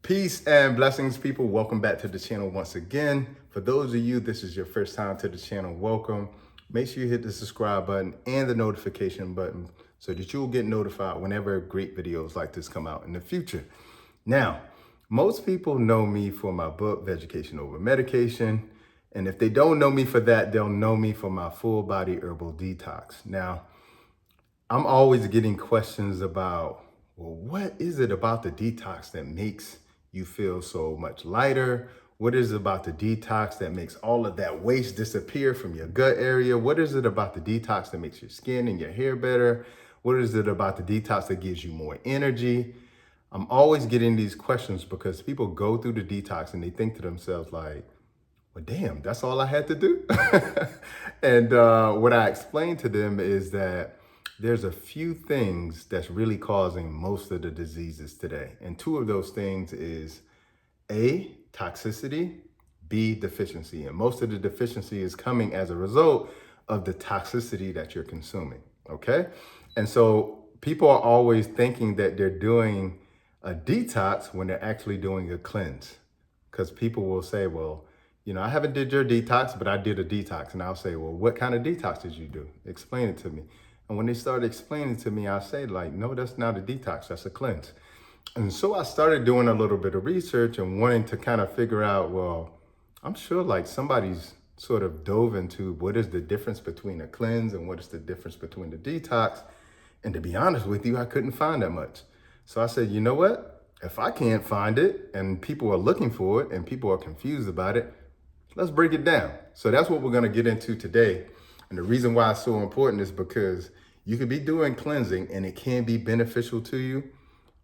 Peace and blessings, people. Welcome back to the channel once again. For those of you, this is your first time to the channel, welcome. Make sure you hit the subscribe button and the notification button so that you'll get notified whenever great videos like this come out in the future. Now, most people know me for my book, Vegetation Over Medication. And if they don't know me for that, they'll know me for my Full-Body Herbal Detox. Now, I'm always getting questions about, well, what is it about the detox that makes you feel so much lighter? What is it about the detox that makes all of that waste disappear from your gut area? What is it about the detox that makes your skin and your hair better? What is it about the detox that gives you more energy? I'm always getting these questions because people go through the detox and they think to themselves like, well, damn, that's all I had to do. And what I explain to them is that there's a few things that's really causing most of the diseases today. And two of those things is A, toxicity, B, deficiency. And most of the deficiency is coming as a result of the toxicity that you're consuming, okay? And so people are always thinking that they're doing a detox when they're actually doing a cleanse. Because people will say, well, you know, I haven't did your detox, but I did a detox. And I'll say, well, what kind of detox did you do? Explain it to me. And when they started explaining to me, I say like, no, that's not a detox, that's a cleanse. And so I started doing a little bit of research and wanting to kind of figure out, well, I'm sure like somebody's sort of dove into what is the difference between a cleanse and what is the difference between the detox. And to be honest with you, I couldn't find that much. So I said, you know what? If I can't find it and people are looking for it and people are confused about it, let's break it down. So that's what we're going to get into today. And the reason why it's so important is because you could be doing cleansing and it can be beneficial to you,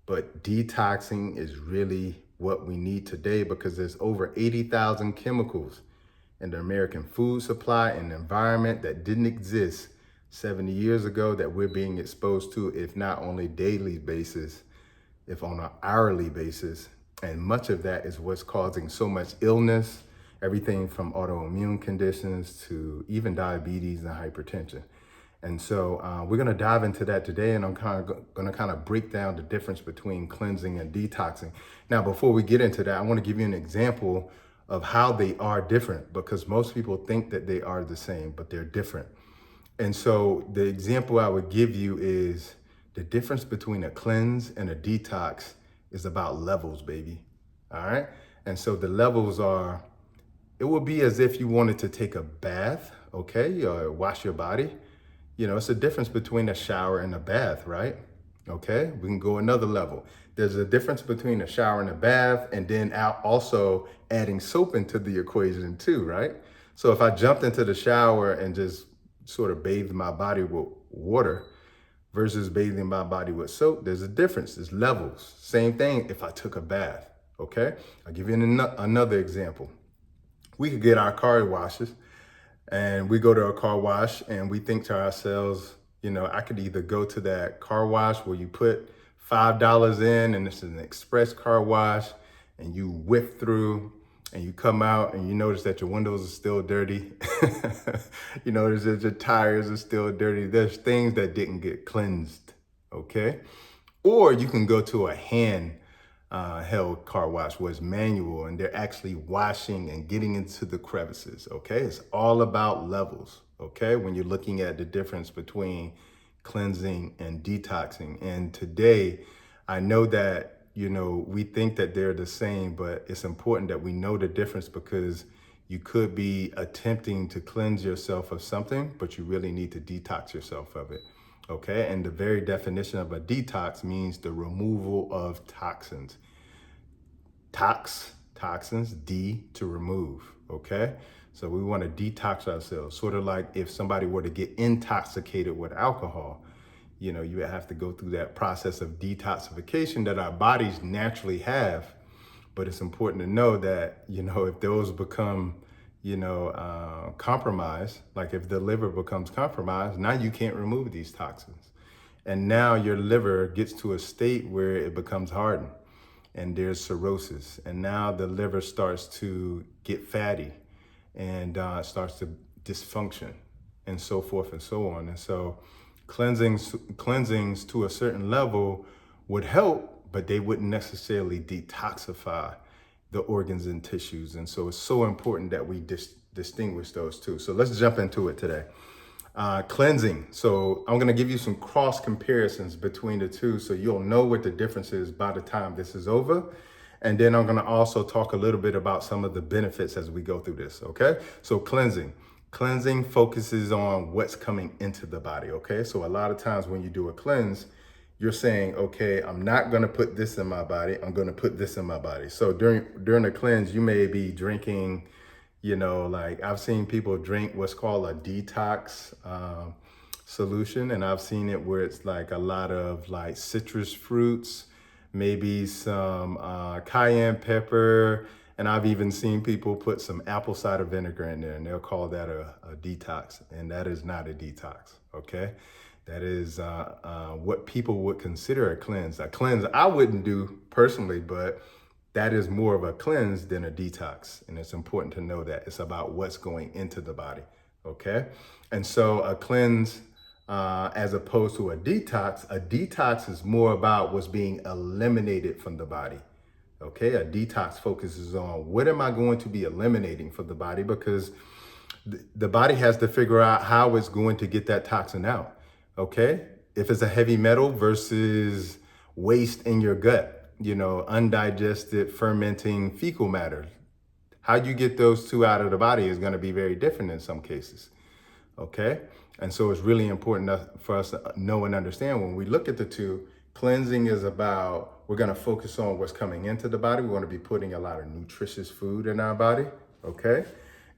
but detoxing is really what we need today because there's over 80,000 chemicals in the American food supply and environment that didn't exist 70 years ago that we're being exposed to, if not only daily basis, if on an hourly basis. And much of that is what's causing so much illness, everything from autoimmune conditions to even diabetes and hypertension. And so we're going to dive into that today, and I'm going to break down the difference between cleansing and detoxing. Now, before we get into that, I want to give you an example of how they are different because most people think that they are the same, but they're different. And so the example I would give you is the difference between a cleanse and a detox is about levels, baby. All right. And so the levels are, it would be as if you wanted to take a bath, okay, or wash your body. You know, it's a difference between a shower and a bath, right? Okay, we can go another level. There's a difference between a shower and a bath, and then also adding soap into the equation too, right? So if I jumped into the shower and just sort of bathed my body with water versus bathing my body with soap, there's a difference, there's levels. Same thing if I took a bath, okay? I'll give you another example. We could get our car washes and we go to a car wash and we think to ourselves, you know, I could either go to that car wash where you put $5 in and it's an express car wash and you whip through and you come out and you notice that your windows are still dirty. You notice that your tires are still dirty. There's things that didn't get cleansed, okay? Or you can go to a hand held car wash where it's manual and they're actually washing and getting into the crevices, okay? It's all about levels, okay? When you're looking at the difference between cleansing and detoxing. And today, I know that, you know, we think that they're the same, but it's important that we know the difference because you could be attempting to cleanse yourself of something, but you really need to detox yourself of it. Okay, and the very definition of a detox means the removal of toxins. Toxins, D, to remove, okay? So we want to detox ourselves, sort of like if somebody were to get intoxicated with alcohol, you know, you have to go through that process of detoxification that our bodies naturally have. But it's important to know that, you know, if those become, you know, compromised, like if the liver becomes compromised, now you can't remove these toxins. And now your liver gets to a state where it becomes hardened and there's cirrhosis. And now the liver starts to get fatty and starts to dysfunction and so forth and so on. And so cleansings to a certain level would help, but they wouldn't necessarily detoxify the organs and tissues. And so it's so important that we distinguish those two. So let's jump into it today. Cleansing. So I'm going to give you some cross comparisons between the two so you'll know what the difference is by the time this is over. And then I'm going to also talk a little bit about some of the benefits as we go through this. Okay. So cleansing. Cleansing focuses on what's coming into the body. Okay. So a lot of times when you do a cleanse, you're saying, okay, I'm not going to put this in my body. I'm going to put this in my body. So during a cleanse, you may be drinking, you know, like I've seen people drink what's called a detox solution. And I've seen it where it's like a lot of like citrus fruits, maybe some cayenne pepper. And I've even seen people put some apple cider vinegar in there and they'll call that a detox. And that is not a detox, okay? That is what people would consider a cleanse. A cleanse I wouldn't do personally, but that is more of a cleanse than a detox. And it's important to know that it's about what's going into the body, okay? And so a cleanse, as opposed to a detox is more about what's being eliminated from the body, okay? A detox focuses on what am I going to be eliminating from the body, because the body has to figure out how it's going to get that toxin out, okay? If it's a heavy metal versus waste in your gut, you know, undigested, fermenting fecal matter, how you get those two out of the body is going to be very different in some cases, okay? And so it's really important for us to know and understand when we look at the two. Cleansing is about, we're going to focus on what's coming into the body. We want to be putting a lot of nutritious food in our body, okay?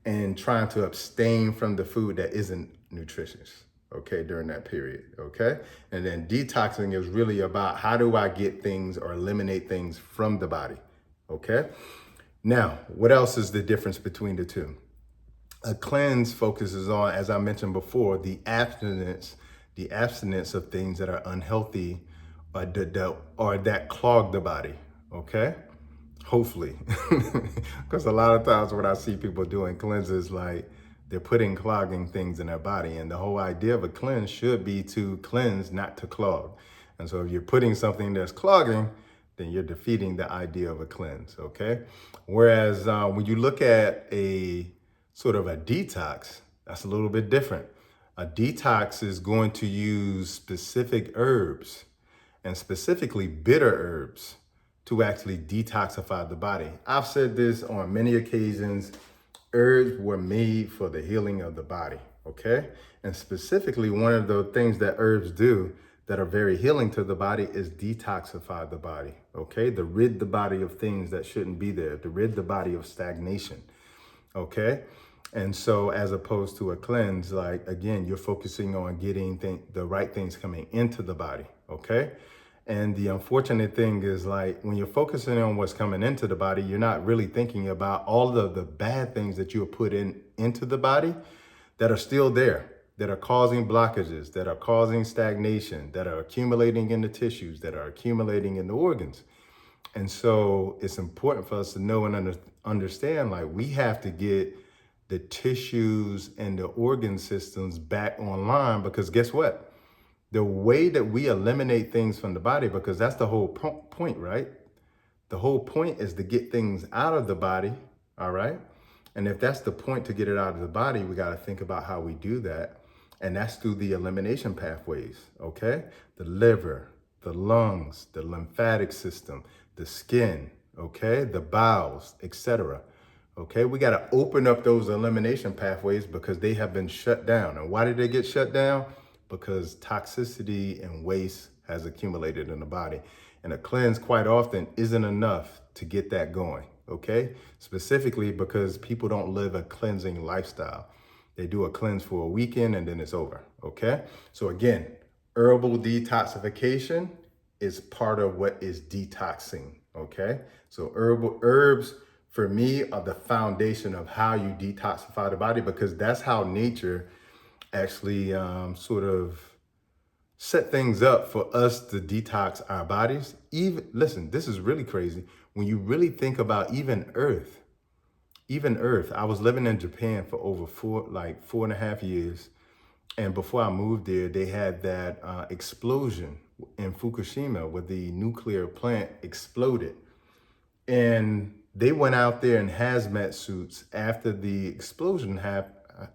And trying to abstain from the food that isn't nutritious, okay, during that period, okay? And then detoxing is really about how do I get things or eliminate things from the body, okay? Now, what else is the difference between the two? A cleanse focuses on, as I mentioned before, the abstinence of things that are unhealthy or that clog the body, okay? Hopefully, because a lot of times when I see people doing cleanses, like they're putting clogging things in their body. And the whole idea of a cleanse should be to cleanse, not to clog. And so if you're putting something that's clogging, then you're defeating the idea of a cleanse, okay? Whereas when you look at a sort of a detox, that's a little bit different. A detox is going to use specific herbs and specifically bitter herbs to actually detoxify the body. I've said this on many occasions, herbs were made for the healing of the body, okay? And specifically, one of the things that herbs do that are very healing to the body is detoxify the body, okay? To rid the body of things that shouldn't be there, to rid the body of stagnation, okay? And so as opposed to a cleanse, like, again, you're focusing on getting the right things coming into the body, okay? And the unfortunate thing is, like, when you're focusing on what's coming into the body, you're not really thinking about all of the bad things that you have put into the body that are still there, that are causing blockages, that are causing stagnation, that are accumulating in the tissues, that are accumulating in the organs. And so it's important for us to know and understand, like, we have to get the tissues and the organ systems back online, because guess what? The way that we eliminate things from the body, because that's the whole point, right? The whole point is to get things out of the body, all right? And if that's the point, to get it out of the body, we got to think about how we do that. And that's through the elimination pathways, okay? The liver, the lungs, the lymphatic system, the skin, okay? The bowels, etc. Okay, we got to open up those elimination pathways because they have been shut down. And why did they get shut down? Because toxicity and waste has accumulated in the body. And a cleanse quite often isn't enough to get that going, okay? Specifically because people don't live a cleansing lifestyle. They do a cleanse for a weekend and then it's over, okay? So again, herbal detoxification is part of what is detoxing, okay? So herbs, for me, are the foundation of how you detoxify the body, because that's how nature actually sort of set things up for us to detox our bodies. Even, listen, this is really crazy. When you really think about even Earth, I was living in Japan for over 4.5 years. And before I moved there, they had that explosion in Fukushima where the nuclear plant exploded. And they went out there in hazmat suits after the explosion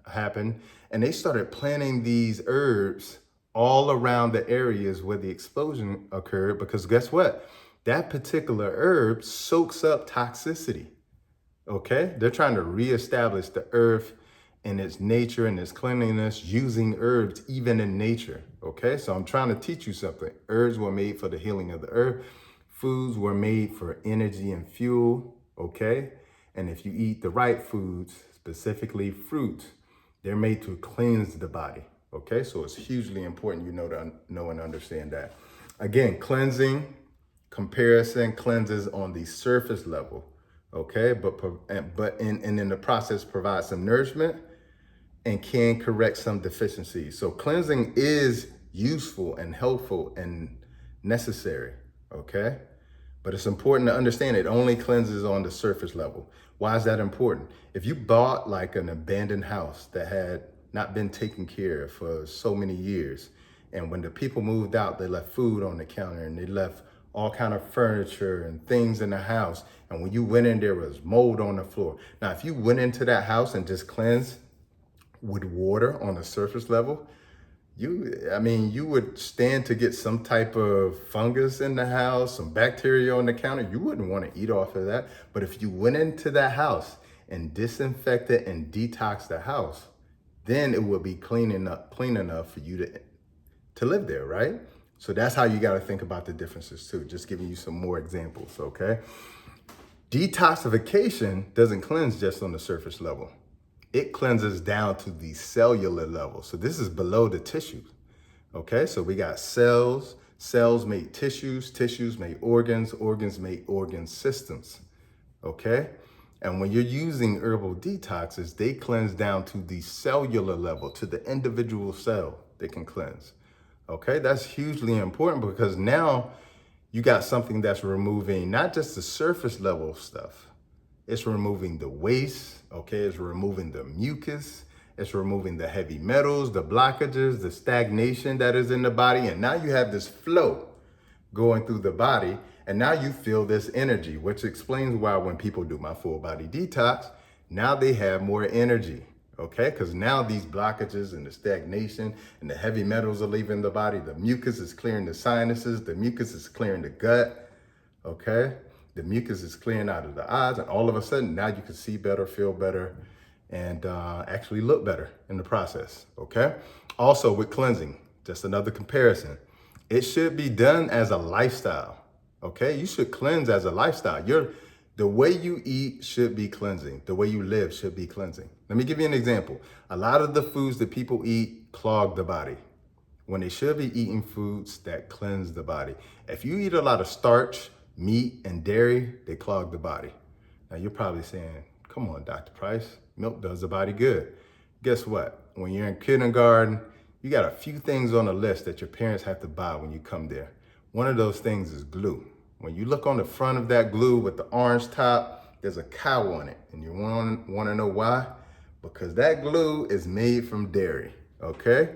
happened, and they started planting these herbs all around the areas where the explosion occurred, because guess what? That particular herb soaks up toxicity. Okay? They're trying to reestablish the earth and its nature and its cleanliness using herbs even in nature. Okay? So I'm trying to teach you something. Herbs were made for the healing of the earth. Foods were made for energy and fuel. Okay? And if you eat the right foods, specifically fruits, they're made to cleanse the body. Okay? So it's hugely important you know to know and understand that. Again, cleansing, comparison cleanses on the surface level. Okay, but in the process provides some nourishment and can correct some deficiencies. So cleansing is useful and helpful and necessary. Okay, but it's important to understand it only cleanses on the surface level. Why is that important? If you bought like an abandoned house that had not been taken care of for so many years, and when the people moved out, they left food on the counter and they left all kind of furniture and things in the house. And when you went in, there was mold on the floor. Now, if you went into that house and just cleansed with water on the surface level, you would stand to get some type of fungus in the house, some bacteria on the counter. You wouldn't want to eat off of that. But if you went into that house and disinfected and detoxed the house, then it would be clean enough for you to live there, right? So that's how you got to think about the differences too. Just giving you some more examples, okay? Detoxification doesn't cleanse just on the surface level. It cleanses down to the cellular level. So this is below the tissues, okay? So we got cells, cells make tissues, tissues make organs, organs make organ systems, okay? And when you're using herbal detoxes, they cleanse down to the cellular level, to the individual cell they can cleanse. Okay, that's hugely important because now you got something that's removing not just the surface level stuff, it's removing the waste, okay, it's removing the mucus, it's removing the heavy metals, the blockages, the stagnation that is in the body, and now you have this flow going through the body, and now you feel this energy, which explains why when people do my full body detox, now they have more energy. Okay, because now these blockages and the stagnation and the heavy metals are leaving the body. The mucus is clearing the sinuses. The mucus is clearing the gut. Okay, the mucus is clearing out of the eyes. And all of a sudden, now you can see better, feel better, and actually look better in the process. Okay, also with cleansing, just another comparison. It should be done as a lifestyle. Okay, you should cleanse as a lifestyle. The way you eat should be cleansing. The way you live should be cleansing. Let me give you an example. A lot of the foods that people eat clog the body when they should be eating foods that cleanse the body. If you eat a lot of starch, meat, and dairy, they clog the body. Now you're probably saying, come on, Dr. Price, milk does the body good. Guess what? When you're in kindergarten, you got a few things on the list that your parents have to buy when you come there. One of those things is glue. When you look on the front of that glue with the orange top, there's a cow on it. And you want to know why? Because that glue is made from dairy, okay?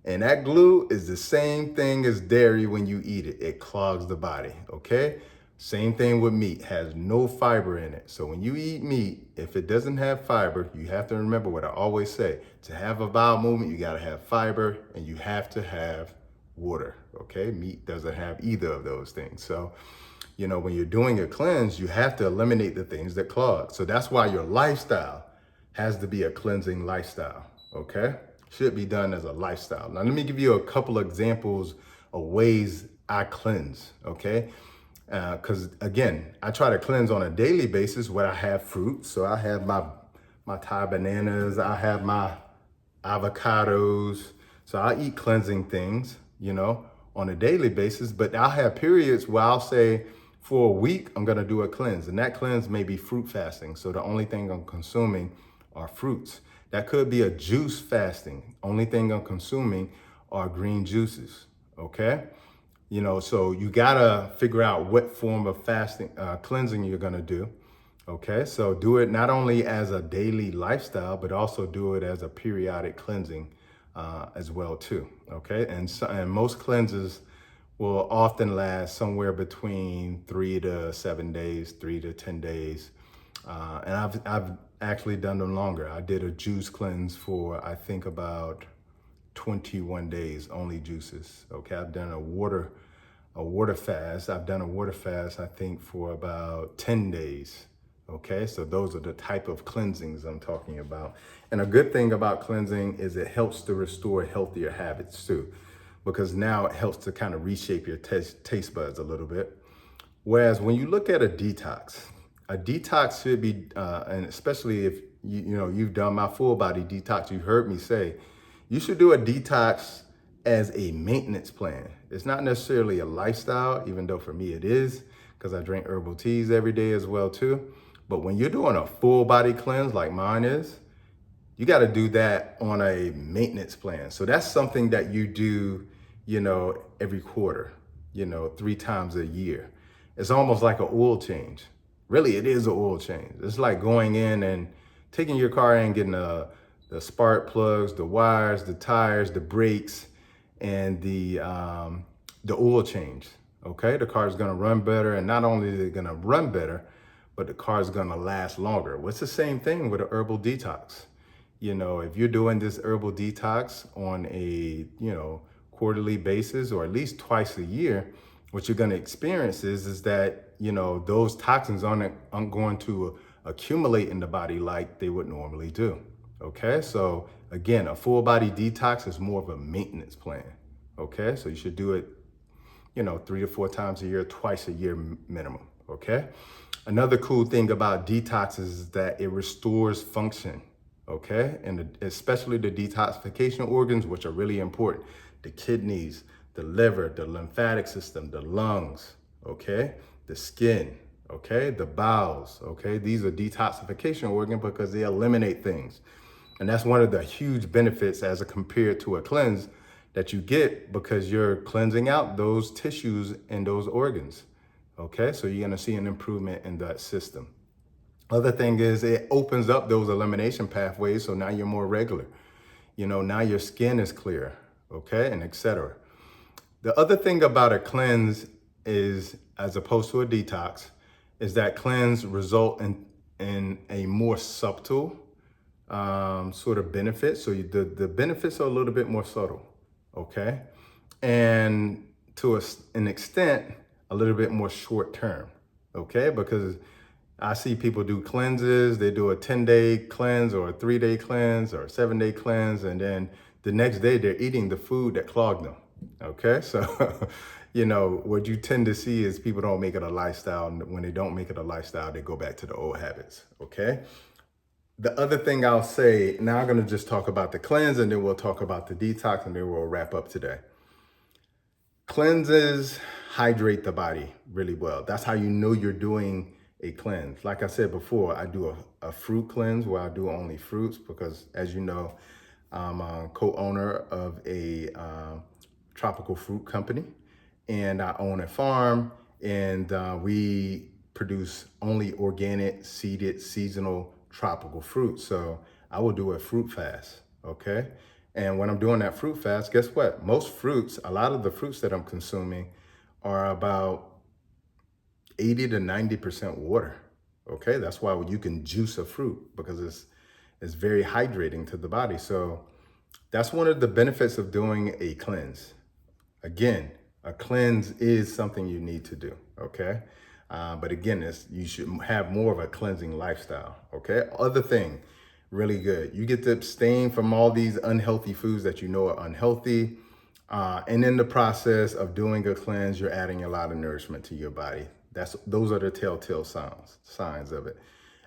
And that glue is the same thing as dairy when you eat it. It clogs the body, okay? Same thing with meat, has no fiber in it. So when you eat meat, if it doesn't have fiber, you have to remember what I always say. To have a bowel movement, you gotta have fiber and you have to have water, okay? Meat doesn't have either of those things. So, when you're doing a cleanse, you have to eliminate the things that clog. So that's why your lifestyle has to be a cleansing lifestyle, okay? Should be done as a lifestyle. Now, let me give you a couple examples of ways I cleanse, okay? Because again, I try to cleanse on a daily basis where I have fruit. So I have my Thai bananas, I have my avocados. So I eat cleansing things, on a daily basis, but I'll have periods where I'll say, for a week, I'm gonna do a cleanse, and that cleanse may be fruit fasting. So the only thing I'm consuming are fruits. That could be a juice fasting. Only thing I'm consuming are green juices, okay? So you gotta figure out what form of fasting, cleansing you're gonna do, okay? So do it not only as a daily lifestyle, but also do it as a periodic cleansing as well too, okay? And most cleanses will often last somewhere between 3 to 7 days, 3 to 10 days. And I've actually done them longer. I did a juice cleanse for, I think, about 21 days, only juices. Okay, I've done a water fast. I've done a water fast, I think, for about 10 days. Okay, so those are the type of cleansings I'm talking about. And a good thing about cleansing is it helps to restore healthier habits too, because now it helps to kind of reshape your taste buds a little bit. Whereas when you look at a detox should be, and especially if you've done my full body detox, you heard me say, you should do a detox as a maintenance plan. It's not necessarily a lifestyle, even though for me it is, because I drink herbal teas every day as well too. But when you're doing a full body cleanse like mine is, you got to do that on a maintenance plan. So that's something that you do, every quarter, 3 times a year. It's almost like an oil change. Really, it is an oil change. It's like going in and taking your car and getting the spark plugs, the wires, the tires, the brakes, and the oil change. Okay, the car is going to run better, and not only is it going to run better, but the car is going to last longer. Well, it's the same thing with an herbal detox. If you're doing this herbal detox on a quarterly basis, or at least twice a year, what you're going to experience is that those toxins aren't going to accumulate in the body like they would normally do. Okay, so again, a full body detox is more of a maintenance plan. Okay, so you should do it 3 to 4 times a year, twice a year minimum. Okay, another cool thing about detox is that it restores function. Okay, and especially the detoxification organs, which are really important: the kidneys, the liver, the lymphatic system, the lungs, okay, the skin, okay, the bowels, okay. These are detoxification organs because they eliminate things. And that's one of the huge benefits as compared to a cleanse that you get, because you're cleansing out those tissues and those organs. Okay, so you're gonna see an improvement in that system. Other thing is it opens up those elimination pathways, so now you're more regular. Now your skin is clear, okay, and etc. The other thing about a cleanse is, as opposed to a detox, is that cleanse result in a more subtle sort of benefit. So the benefits are a little bit more subtle, okay? And to an extent, a little bit more short term, okay? Because I see people do cleanses, they do a 10-day cleanse or a 3-day cleanse or a 7-day cleanse, and then the next day they're eating the food that clogged them, okay? So, what you tend to see is people don't make it a lifestyle, and when they don't make it a lifestyle, they go back to the old habits, okay? The other thing I'll say, now I'm gonna just talk about the cleanse, and then we'll talk about the detox, and then we'll wrap up today. Cleanses hydrate the body really well. That's how you know you're doing a cleanse. Like I said before, I do a fruit cleanse where I do only fruits, because as you know, I'm a co-owner of a tropical fruit company, and I own a farm, and we produce only organic, seeded, seasonal tropical fruit. So I will do a fruit fast, okay? And when I'm doing that fruit fast, guess what? Most fruits, a lot of the fruits that I'm consuming are about 80 to 90% water, okay? That's why you can juice a fruit, because it's very hydrating to the body. So that's one of the benefits of doing a cleanse. Again, a cleanse is something you need to do, okay? But again, you should have more of a cleansing lifestyle, okay? Other thing, really good. You get to abstain from all these unhealthy foods that you know are unhealthy. And in the process of doing a cleanse, you're adding a lot of nourishment to your body. Those are the telltale signs of it.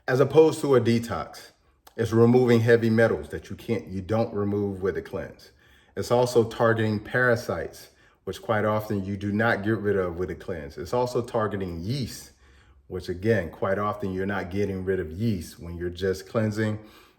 As opposed to a detox, it's removing heavy metals that you don't remove with a cleanse. It's also targeting parasites, which quite often you do not get rid of with a cleanse. It's also targeting yeast, which again, quite often you're not getting rid of yeast when you're just cleansing.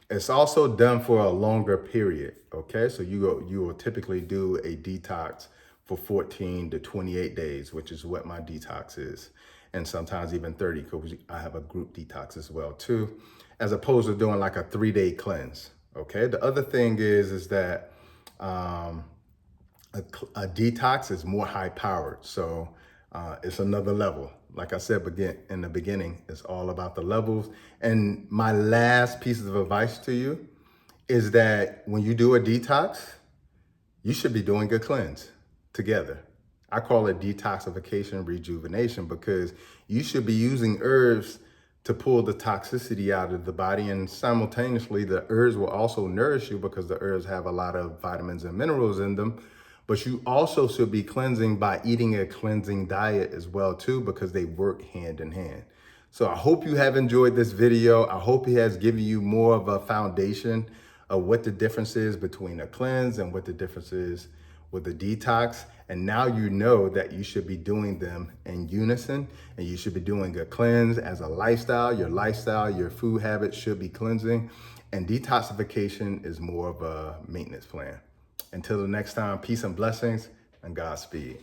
It's also done for a longer period, okay? So you will typically do a detox for 14 to 28 days, which is what my detox is. And sometimes even 30, because I have a group detox as well too, as opposed to doing like a 3-day cleanse, okay? The other thing is that A detox is more high powered. So it's another level. Like I said in the beginning, it's all about the levels. And my last piece of advice to you is that when you do a detox, you should be doing a cleanse together. I call it detoxification, rejuvenation, because you should be using herbs to pull the toxicity out of the body. And simultaneously, the herbs will also nourish you because the herbs have a lot of vitamins and minerals in them. But you also should be cleansing by eating a cleansing diet as well too, because they work hand in hand. So I hope you have enjoyed this video. I hope it has given you more of a foundation of what the difference is between a cleanse and what the difference is with a detox. And now you know that you should be doing them in unison, and you should be doing a cleanse as a lifestyle. Your food habits should be cleansing, and detoxification is more of a maintenance plan. Until the next time, peace and blessings and Godspeed.